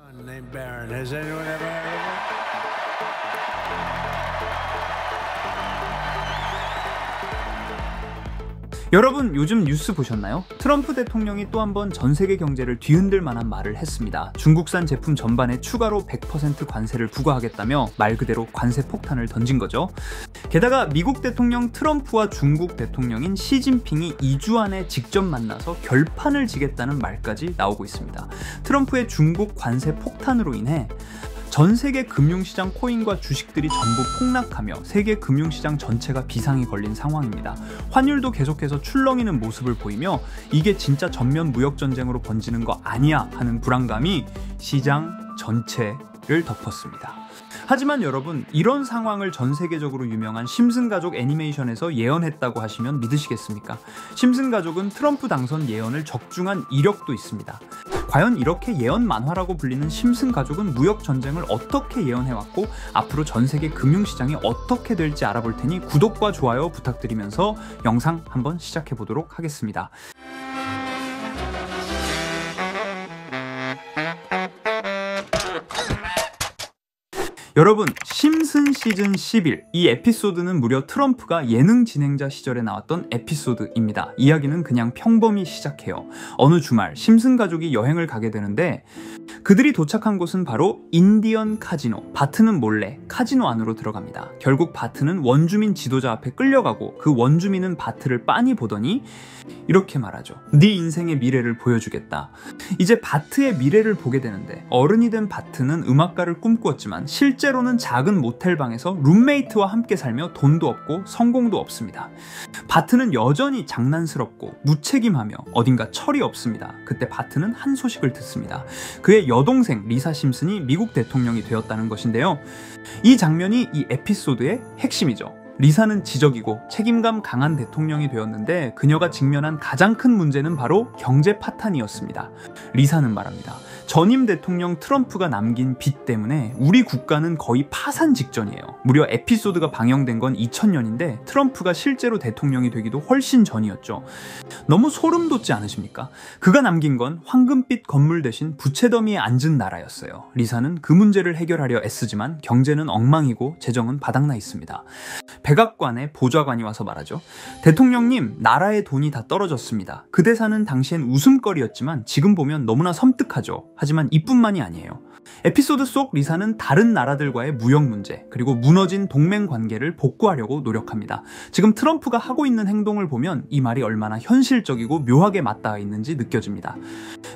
son named Baron. Has anyone ever heard of him? 여러분 요즘 뉴스 보셨나요? 트럼프 대통령이 또 한 번 전 세계 경제를 뒤흔들 만한 말을 했습니다. 중국산 제품 전반에 추가로 100% 관세를 부과하겠다며 말 그대로 관세 폭탄을 던진 거죠. 게다가 미국 대통령 트럼프와 중국 대통령인 시진핑이 2주 안에 직접 만나서 결판을 지겠다는 말까지 나오고 있습니다. 트럼프의 중국 관세 폭탄으로 인해 전 세계 금융시장 코인과 주식들이 전부 폭락하며 세계 금융시장 전체가 비상이 걸린 상황입니다. 환율도 계속해서 출렁이는 모습을 보이며 이게 진짜 전면 무역전쟁으로 번지는 거 아니야 하는 불안감이 시장 전체를 덮었습니다. 하지만 여러분, 이런 상황을 전 세계적으로 유명한 심슨 가족 애니메이션에서 예언했다고 하시면 믿으시겠습니까? 심슨 가족은 트럼프 당선 예언을 적중한 이력도 있습니다. 과연 이렇게 예언 만화라고 불리는 심슨 가족은 무역 전쟁을 어떻게 예언해왔고 앞으로 전 세계 금융시장이 어떻게 될지 알아볼 테니 구독과 좋아요 부탁드리면서 영상 한번 시작해 보도록 하겠습니다. 여러분, 심슨 시즌 11, 이 에피소드는 무려 트럼프가 예능 진행자 시절에 나왔던 에피소드입니다. 이야기는 그냥 평범히 시작해요. 어느 주말 심슨 가족이 여행을 가게 되는데 그들이 도착한 곳은 바로 인디언 카지노. 바트는 몰래 카지노 안으로 들어갑니다. 결국 바트는 원주민 지도자 앞에 끌려가고 그 원주민은 바트를 빤히 보더니 이렇게 말하죠. 네 인생의 미래를 보여주겠다. 이제 바트의 미래를 보게 되는데 어른이 된 바트는 음악가를 꿈꾸었지만 실제로는 작은 모텔방에서 룸메이트와 함께 살며 돈도 없고 성공도 없습니다. 바트는 여전히 장난스럽고 무책임하며 어딘가 철이 없습니다. 그때 바트는 한 소식을 듣습니다. 그의 여동생 리사 심슨이 미국 대통령이 되었다는 것인데요. 이 장면이 이 에피소드의 핵심이죠. 리사는 지적이고 책임감 강한 대통령이 되었는데 그녀가 직면한 가장 큰 문제는 바로 경제 파탄이었습니다. 리사는 말합니다. 전임 대통령 트럼프가 남긴 빚 때문에 우리 국가는 거의 파산 직전이에요. 무려 에피소드가 방영된 건 2000년인데 트럼프가 실제로 대통령이 되기도 훨씬 전이었죠. 너무 소름 돋지 않으십니까? 그가 남긴 건 황금빛 건물 대신 부채 더미에 앉은 나라였어요. 리사는 그 문제를 해결하려 애쓰지만 경제는 엉망이고 재정은 바닥나 있습니다. 백악관에 보좌관이 와서 말하죠. 대통령님, 나라의 돈이 다 떨어졌습니다. 그 대사는 당시엔 웃음거리였지만 지금 보면 너무나 섬뜩하죠. 하지만 이뿐만이 아니에요. 에피소드 속 리사는 다른 나라들과의 무역 문제 그리고 무너진 동맹 관계를 복구하려고 노력합니다. 지금 트럼프가 하고 있는 행동을 보면 이 말이 얼마나 현실적이고 묘하게 맞닿아 있는지 느껴집니다.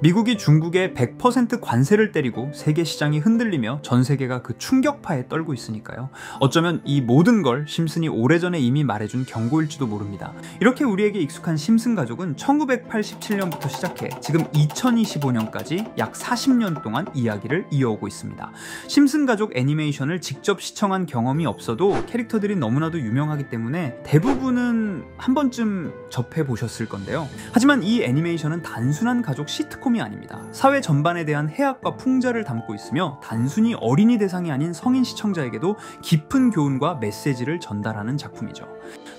미국이 중국에 100% 관세를 때리고 세계 시장이 흔들리며 전 세계가 그 충격파에 떨고 있으니까요. 어쩌면 이 모든 걸 심슨이 오래전에 이미 말해준 경고일지도 모릅니다. 이렇게 우리에게 익숙한 심슨 가족은 1987년부터 시작해 지금 2025년까지 약 40년 동안 이야기를 이어오고 있습니다. 심슨 가족 애니메이션을 직접 시청한 경험이 없어도 캐릭터들이 너무나도 유명하기 때문에 대부분은 한 번쯤 접해보셨을 건데요. 하지만 이 애니메이션은 단순한 가족 시트콤이 아닙니다. 사회 전반에 대한 해악과 풍자를 담고 있으며 단순히 어린이 대상이 아닌 성인 시청자에게도 깊은 교훈과 메시지를 전달하는 작품이죠.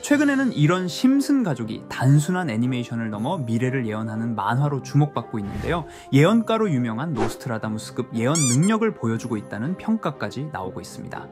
최근에는 이런 심슨 가족이 단순한 애니메이션을 넘어 미래를 예언하는 만화로 주목받고 있는데요. 예언가로 유명한 노스트라다무스급 예언 능력을 보여주고 있다는 평가까지 나오고 있습니다.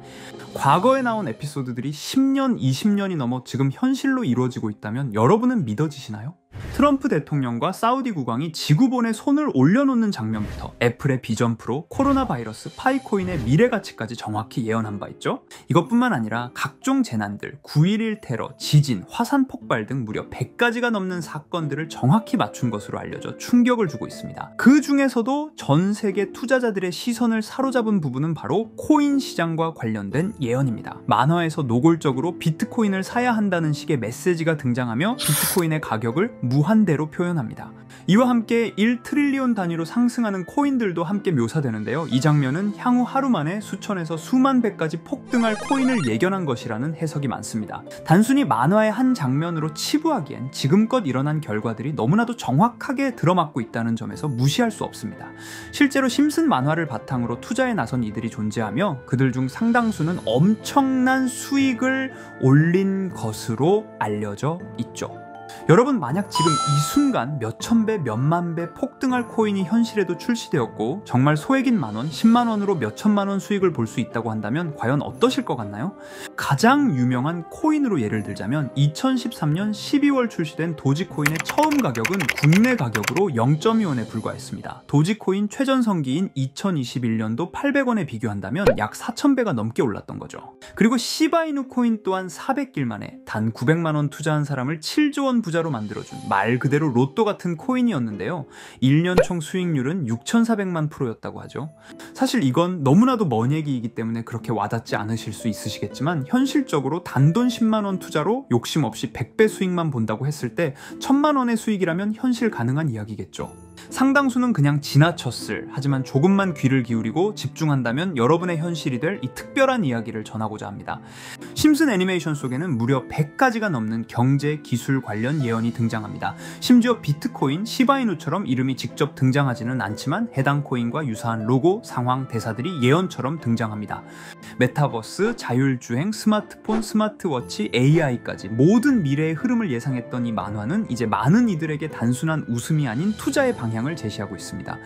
과거에 나온 에피소드들이 10년, 20년이 넘어 지금 현실로 이루어지고 있다면 여러분은 믿어지시나요? 트럼프 대통령과 사우디 국왕이 지구본에 손을 올려놓는 장면부터 애플의 비전 프로, 코로나 바이러스, 파이코인의 미래 가치까지 정확히 예언한 바 있죠. 이것뿐만 아니라 각종 재난들, 9.11 테러, 지진, 화산 폭발 등 무려 100가지가 넘는 사건들을 정확히 맞춘 것으로 알려져 충격을 주고 있습니다. 그 중에서도 전 세계 투자자들의 시선을 사로잡은 부분은 바로 코인 시장과 관련된 예언입니다. 만화에서 노골적으로 비트코인을 사야 한다는 식의 메시지가 등장하며 비트코인의 가격을 무한대로 표현합니다. 이와 함께 1트릴리온 단위로 상승하는 코인들도 함께 묘사되는데요. 이 장면은 향후 하루 만에 수천에서 수만 배까지 폭등할 코인을 예견한 것이라는 해석이 많습니다. 단순히 만화의 한 장면으로 치부하기엔 지금껏 일어난 결과들이 너무나도 정확하게 들어맞고 있다는 점에서 무시할 수 없습니다. 실제로 심슨 만화를 바탕으로 투자에 나선 이들이 존재하며 그들 중 상당수는 엄청난 수익을 올린 것으로 알려져 있죠. 여러분, 만약 지금 이 순간 몇천 배, 몇만 배 폭등할 코인이 현실에도 출시되었고 정말 소액인 만원, 10만원으로 몇천만원 수익을 볼 수 있다고 한다면 과연 어떠실 것 같나요? 가장 유명한 코인으로 예를 들자면 2013년 12월 출시된 도지코인의 처음 가격은 국내 가격으로 0.2원에 불과했습니다. 도지코인 최전성기인 2021년도 800원에 비교한다면 약 4,000배가 넘게 올랐던 거죠. 그리고 시바이누 코인 또한 400길 만에 단 900만원 투자한 사람을 7조 원 부자로 만들어준 말 그대로 로또 같은 코인이었는데요. 1년 총 수익률은 6,400만 %였다고 하죠. 사실 이건 너무나도 먼 얘기이기 때문에 그렇게 와닿지 않으실 수 있으시겠지만 현실적으로 단돈 10만원 투자로 욕심 없이 100배 수익만 본다고 했을 때 1,000만원의 수익이라면 현실 가능한 이야기겠죠. 상당수는 그냥 지나쳤을, 하지만 조금만 귀를 기울이고 집중한다면 여러분의 현실이 될 이 특별한 이야기를 전하고자 합니다. 심슨 애니메이션 속에는 무려 100가지가 넘는 경제, 기술 관련 예언이 등장합니다. 심지어 비트코인, 시바이누처럼 이름이 직접 등장하지는 않지만 해당 코인과 유사한 로고, 상황, 대사들이 예언처럼 등장합니다. 메타버스, 자율주행, 스마트폰, 스마트워치, AI까지 모든 미래의 흐름을 예상했던 이 만화는 이제 많은 이들에게 단순한 웃음이 아닌 투자의 방향을 제시하고 있습니다.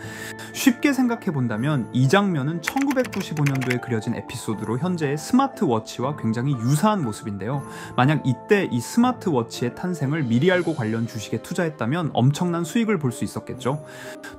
쉽게 생각해 본다면 이 장면은 1995년도에 그려진 에피소드로 현재의 스마트워치와 굉장히 유사한 모습인데요. 만약 이때 이 스마트워치의 탄생을 미리 알고 관련 주식에 투자했다면 엄청난 수익을 볼 수 있었겠죠.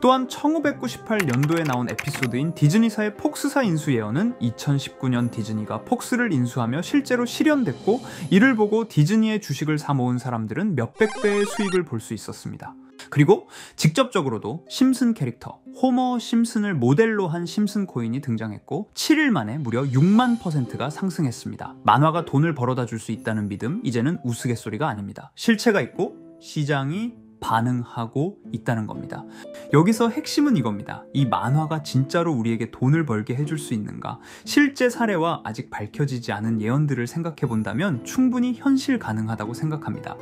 또한 1998년도에 나온 에피소드인 디즈니사의 폭스사 인수 예언은 2019년 디즈니가 폭스를 인수하며 실제로 실현됐고, 이를 보고 디즈니의 주식을 사 모은 사람들은 몇백 배의 수익을 볼 수 있었습니다. 그리고 직접적으로도 심슨 캐릭터 호머 심슨을 모델로 한 심슨 코인이 등장했고 7일 만에 무려 6만 %가 상승했습니다. 만화가 돈을 벌어다 줄 수 있다는 믿음, 이제는 우스갯소리가 아닙니다. 실체가 있고 시장이 반응하고 있다는 겁니다. 여기서 핵심은 이겁니다. 이 만화가 진짜로 우리에게 돈을 벌게 해줄 수 있는가? 실제 사례와 아직 밝혀지지 않은 예언들을 생각해 본다면 충분히 현실 가능하다고 생각합니다.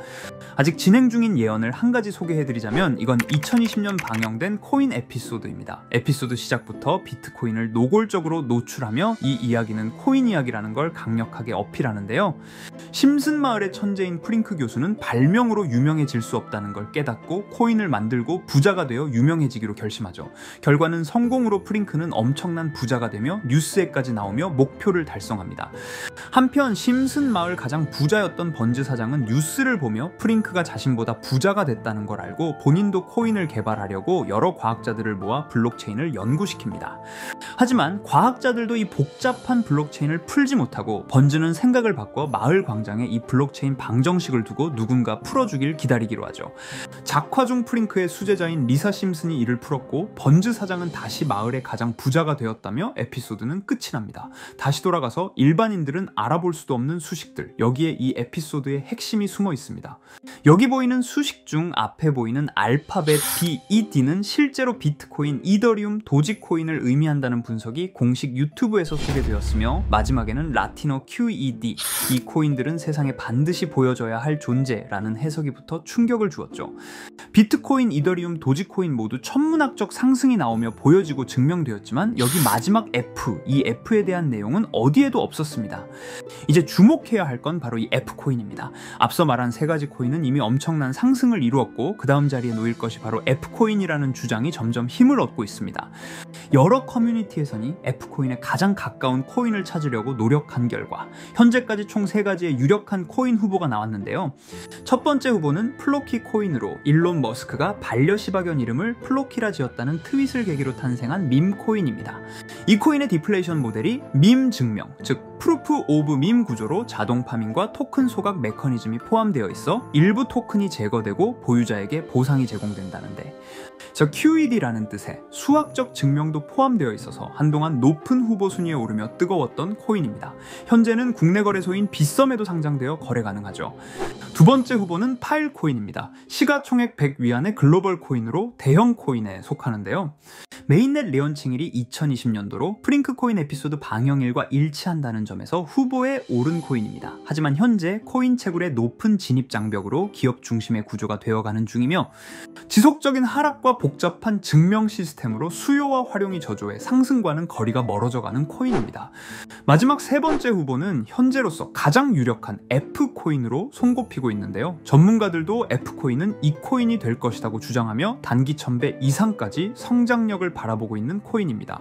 아직 진행 중인 예언을 한 가지 소개해드리자면 이건 2020년 방영된 코인 에피소드입니다. 에피소드 시작부터 비트코인을 노골적으로 노출하며 이 이야기는 코인 이야기라는 걸 강력하게 어필하는데요. 심슨 마을의 천재인 프링크 교수는 발명으로 유명해질 수 없다는 걸 깨닫고 코인을 만들고 부자가 되어 유명해지기로 결심하죠. 결과는 성공으로 프링크는 엄청난 부자가 되며 뉴스에까지 나오며 목표를 달성합니다. 한편 심슨 마을 가장 부자였던 번즈 사장은 뉴스를 보며 프링크가 자신보다 부자가 됐다는 걸 알고 본인도 코인을 개발하려고 여러 과학자들을 모아 블록체인을 연구시킵니다. 하지만 과학자들도 이 복잡한 블록체인을 풀지 못하고 번즈는 생각을 바꿔 마을 광장에 이 블록체인 방정식을 두고 누군가 풀어주길 기다리기로 하죠. 작화 중 프링크의 수제자인 리사 심슨이 이를 풀었고 번즈 사장은 다시 마을의 가장 부자가 되었다며 에피소드는 끝이 납니다. 다시 돌아가서 일반인들은 알아볼 수도 없는 수식들, 여기에 이 에피소드의 핵심이 숨어 있습니다. 여기 보이는 수식 중 앞에 보이는 알파벳 BED는 실제로 비트코인, 이더리움, 도지코인을 의미한다는 분석이 공식 유튜브에서 소개되었으며 마지막에는 라틴어 QED, 이 코인들은 세상에 반드시 보여줘야 할 존재라는 해석이 붙어 충격을 주었죠. 비트코인, 이더리움, 도지코인 모두 천문학적 상승이 나오며 보여지고 증명되었지만 여기 마지막 F, 이 F에 대한 내용은 어디에도 없었습니다. 이제 주목해야 할 건 바로 이 F코인입니다. 앞서 말한 세 가지 코인은 이미 엄청난 상승을 이루었고 그 다음 자리에 놓일 것이 바로 F코인이라는 주장이 점점 힘을 얻고 있습니다. 여러 커뮤니티에서는 F코인에 가장 가까운 코인을 찾으려고 노력한 결과 현재까지 총 3가지의 유력한 코인 후보가 나왔는데요. 첫 번째 후보는 플로키 코인으로 일론 머스크가 반려시바견 이름을 플로키라 지었다는 트윗을 계기로 탄생한 밈코인입니다. 이 코인의 디플레이션 모델이 밈 증명, 즉 프루프 오브 밈 구조로 자동 파밍과 토큰 소각 메커니즘이 포함되어 있어 일부 토큰이 제거되고 보유자에게 보상이 제공된다는데, QED라는 뜻의 수학적 증명도 포함되어 있어서 한동안 높은 후보 순위에 오르며 뜨거웠던 코인입니다. 현재는 국내 거래소인 빗썸에도 상장되어 거래 가능하죠. 두 번째 후보는 파일코인입니다. 시가총액 100 위안의 글로벌 코인으로 대형 코인에 속하는데요. 메인넷 레언칭일이 2020년도로 프링크 코인 에피소드 방영일과 일치한다는 점에서 후보에 오른 코인입니다. 하지만 현재 코인 채굴의 높은 진입 장벽으로 기업 중심의 구조가 되어가는 중이며 지속적인 하락과 복잡한 증명 시스템으로 수요와 활용이 저조해 상승과는 거리가 멀어져가는 코인입니다. 마지막 세 번째 후보는 현재로서 가장 유력한 F코인으로 손꼽히고 있는데요. 전문가들도 F코인은 이 코인이 될 것이라고 주장하며 단기 1000배 이상까지 성장력을 바라보고 있는 코인입니다.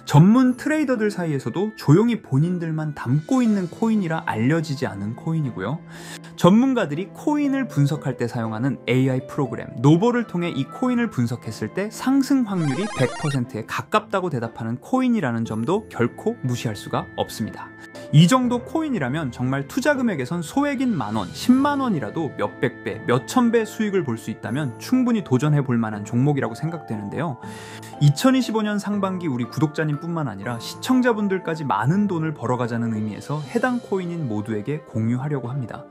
전문 트레이더들 사이에서도 조용히 본인들만 담고 있는 코인이라 알려지지 않은 코인이고요. 전문가들이 코인을 분석할 때 사용하는 AI 프로그램 노보를 통해 이 코인을 분석했을 때 상승 확률이 100%에 가깝다고 대답하는 코인이라는 점도 결코 무시할 수가 없습니다. 이 정도 코인이라면 정말 투자 금액에선 소액인 만원, 10만원이라도 몇백 배, 몇천 배 수익을 볼 수 있다면 충분히 도전해 볼 만한 종목이라고 생각되는데요. 2025년 상반기 우리 구독자님 뿐만 아니라 시청자분들까지 많은 돈을 벌어가자는 의미에서 해당 코인인 모두에게 공유하려고 합니다.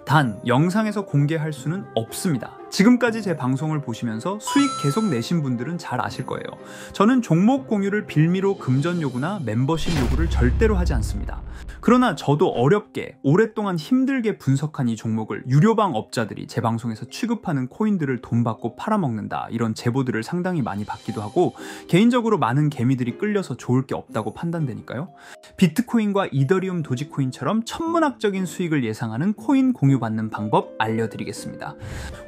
단, 영상에서 공개할 수는 없습니다. 지금까지 제 방송을 보시면서 수익 계속 내신 분들은 잘 아실 거예요. 저는 종목 공유를 빌미로 금전 요구나 멤버십 요구를 절대로 하지 않습니다. 그러나 저도 어렵게 오랫동안 힘들게 분석한 이 종목을 유료방 업자들이 제 방송에서 취급하는 코인들을 돈 받고 팔아먹는다, 이런 제보들을 상당히 많이 받기도 하고 개인적으로 많은 개미들이 끌려서 좋을 게 없다고 판단되니까요. 비트코인과 이더리움 도지코인처럼 천문학적인 수익을 예상하는 코인 공유받는 방법 알려드리겠습니다.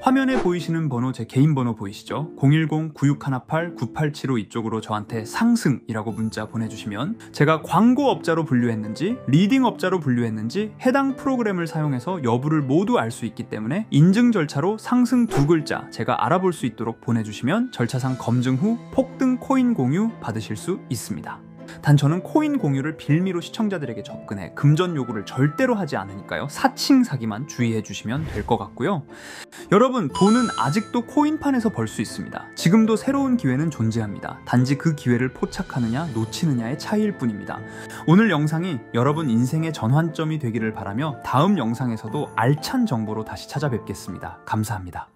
화면에 보이시는 번호 제 개인 번호 보이시죠? 010-9618-9875 이쪽으로 저한테 상승이라고 문자 보내주시면 제가 광고업자로 분류했는지 리딩업자로 분류했는지 해당 프로그램을 사용해서 여부를 모두 알 수 있기 때문에 인증 절차로 상승 2글자 제가 알아볼 수 있도록 보내주시면 절차상 검증 후 폭등 코인 공유 받으실 수 있습니다. 단 저는 코인 공유를 빌미로 시청자들에게 접근해 금전 요구를 절대로 하지 않으니까요. 사칭 사기만 주의해 주시면 될 것 같고요. 여러분, 돈은 아직도 코인판에서 벌 수 있습니다. 지금도 새로운 기회는 존재합니다. 단지 그 기회를 포착하느냐 놓치느냐의 차이일 뿐입니다. 오늘 영상이 여러분 인생의 전환점이 되기를 바라며 다음 영상에서도 알찬 정보로 다시 찾아뵙겠습니다. 감사합니다.